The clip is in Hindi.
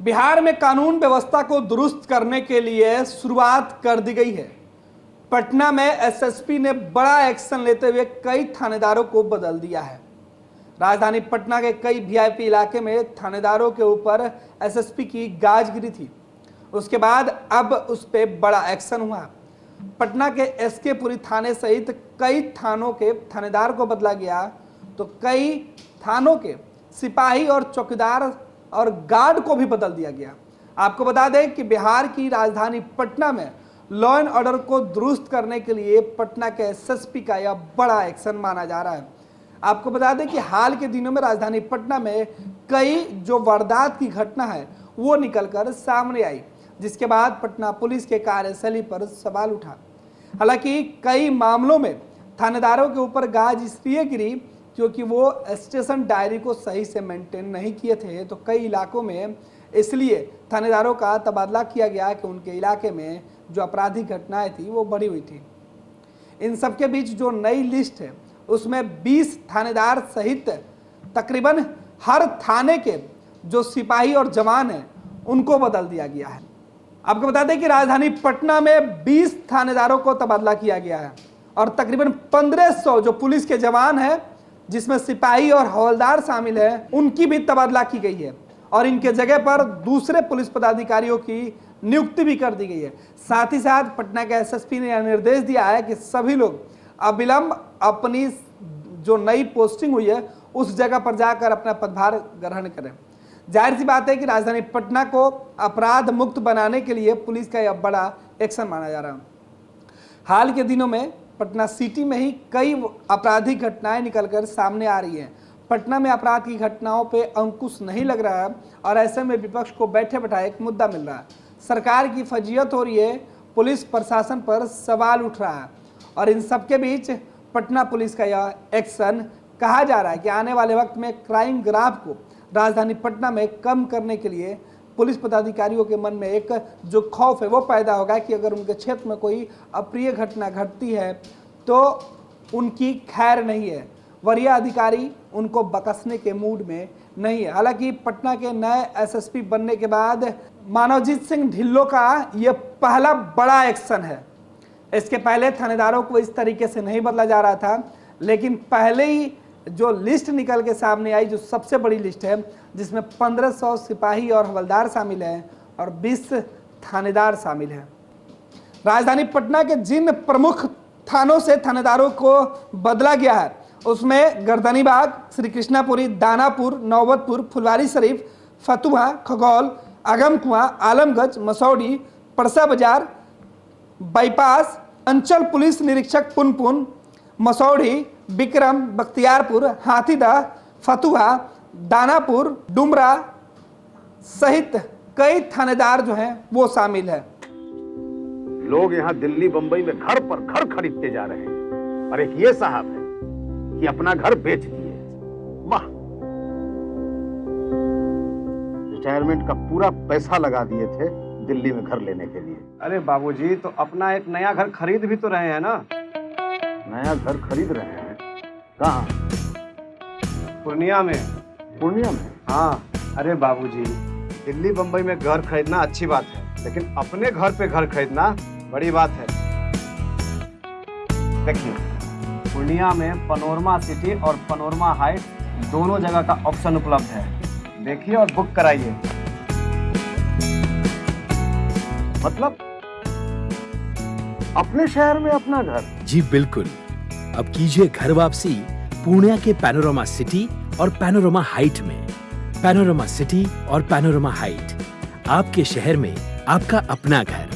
बिहार में कानून व्यवस्था को दुरुस्त करने के लिए शुरुआत कर दी गई है। पटना में एसएसपी ने बड़ा एक्शन लेते हुए कई थानेदारों को बदल दिया है। राजधानी पटना के कई वीआईपी इलाके में थानेदारों के ऊपर एसएसपी की गाज गिरी थी। उसके बाद अब उस पर बड़ा एक्शन हुआ। पटना के एसके पुरी थाने सहित कई थानों के थानेदार को बदला गया, तो कई थानों के सिपाही और चौकीदार और गार्ड को भी बदल दिया गया। आपको बता दें कि बिहार की राजधानी पटना में लॉ एंड ऑर्डर को दुरुस्त करने के लिए पटना के एसएसपी का यह बड़ा एक्शन माना जा रहा है। आपको बता दें कि हाल के दिनों में राजधानी पटना में कई जो वारदात की घटना है वो निकलकर सामने आई, जिसके बाद पटना पुलिस के कार्यशैली पर सवाल उठा। हालांकि कई मामलों में थानेदारों के ऊपर गाज इसलिए गिरी क्योंकि वो स्टेशन डायरी को सही से मेंटेन नहीं किए थे, तो कई इलाकों में इसलिए थानेदारों का तबादला किया गया कि उनके इलाके में जो आपराधिक घटनाएं थी वो बढ़ी हुई थी। इन सबके बीच जो नई लिस्ट है उसमें 20 थानेदार सहित तकरीबन हर थाने के जो सिपाही और जवान हैं उनको बदल दिया गया है। आपको बता दें कि राजधानी पटना में 20 थानेदारों को तबादला किया गया है और तकरीबन 1500 जो पुलिस के जवान हैं जिसमें सिपाही और हवलदार शामिल हैं उनकी भी तबादला की गई है और इनके जगह पर दूसरे पुलिस पदाधिकारियों की नियुक्ति भी कर दी गई है। साथ ही साथ पटना के एसएसपी ने यह निर्देश दिया है कि सभी लोग अविलंब अपनी जो नई पोस्टिंग हुई है उस जगह पर जाकर अपना पदभार ग्रहण करें। जाहिर सी बात है कि राजधानी पटना को अपराध मुक्त बनाने के लिए पुलिस का यह बड़ा एक्शन माना जा रहा है। हाल के दिनों में पटना सिटी में ही कई आपराधिक घटनाएं निकलकर सामने आ रही हैं। पटना में अपराध की घटनाओं पे अंकुश नहीं लग रहा है और ऐसे में विपक्ष को बैठे बैठाए एक मुद्दा मिल रहा है। सरकार की फजीयत हो रही है, पुलिस प्रशासन पर सवाल उठ रहा है और इन सबके बीच पटना पुलिस का यह एक्शन कहा जा रहा है कि आने वाले वक्त में क्राइम ग्राफ को राजधानी पटना में कम करने के लिए पुलिस पदाधिकारियों के मन में एक जो खौफ है वो पैदा होगा कि अगर उनके क्षेत्र में कोई अप्रिय घटना घटती है तो उनकी खैर नहीं है, वरीय अधिकारी उनको बकसने के मूड में नहीं है। हालांकि पटना के नए एसएसपी बनने के बाद मानवजीत सिंह ढिल्लों का यह पहला बड़ा एक्शन है। इसके पहले थानेदारों को इस तरीके से नहीं बदला जा रहा था, लेकिन पहले ही जो लिस्ट निकल के सामने आई, जो सबसे बड़ी लिस्ट है जिसमें 1500 सिपाही और हवलदार शामिल हैं और 20 थानेदार शामिल हैं। राजधानी पटना के जिन प्रमुख थानों से थानेदारों को बदला गया है उसमें गर्दनीबाग, श्री कृष्णापुरी, दानापुर, नौबतपुर, फुलवारी शरीफ, फतुहा, खगौल, आगमकुआं, आलमगंज, मसौडी, परसा बाजार, बाईपास, अंचल पुलिस निरीक्षक पुनपुन, मसौडी, विक्रम, बख्तियारपुर, हाथीदह, फतुहा, दानापुर, डुमरा सहित कई थानेदार जो हैं वो शामिल है। लोग यहाँ दिल्ली बंबई में घर पर घर खरीदते जा रहे हैं और एक ये साहब है कि अपना घर बेच दिए। वाह, रिटायरमेंट का पूरा पैसा लगा दिए थे दिल्ली में घर लेने के लिए। अरे बाबूजी, तो अपना एक नया घर खरीद भी तो रहे हैं ना। नया घर खरीद रहे हैं? कहाँ? पूर्णिया में। पूर्णिया में? हाँ। अरे बाबूजी, दिल्ली बंबई में घर खरीदना अच्छी बात है, लेकिन अपने घर पे घर खरीदना बड़ी बात है। देखिए, पूर्णिया में पनोरमा सिटी और पनोरमा हाइट दोनों जगह का ऑप्शन उपलब्ध है। देखिए और बुक कराइए। मतलब अपने शहर में अपना घर? जी बिल्कुल। अब कीजिए घर वापसी पूर्णिया के पैनोरमा सिटी और पैनोरमा हाइट में। पैनोरमा सिटी और पैनोरमा हाइट, आपके शहर में आपका अपना घर।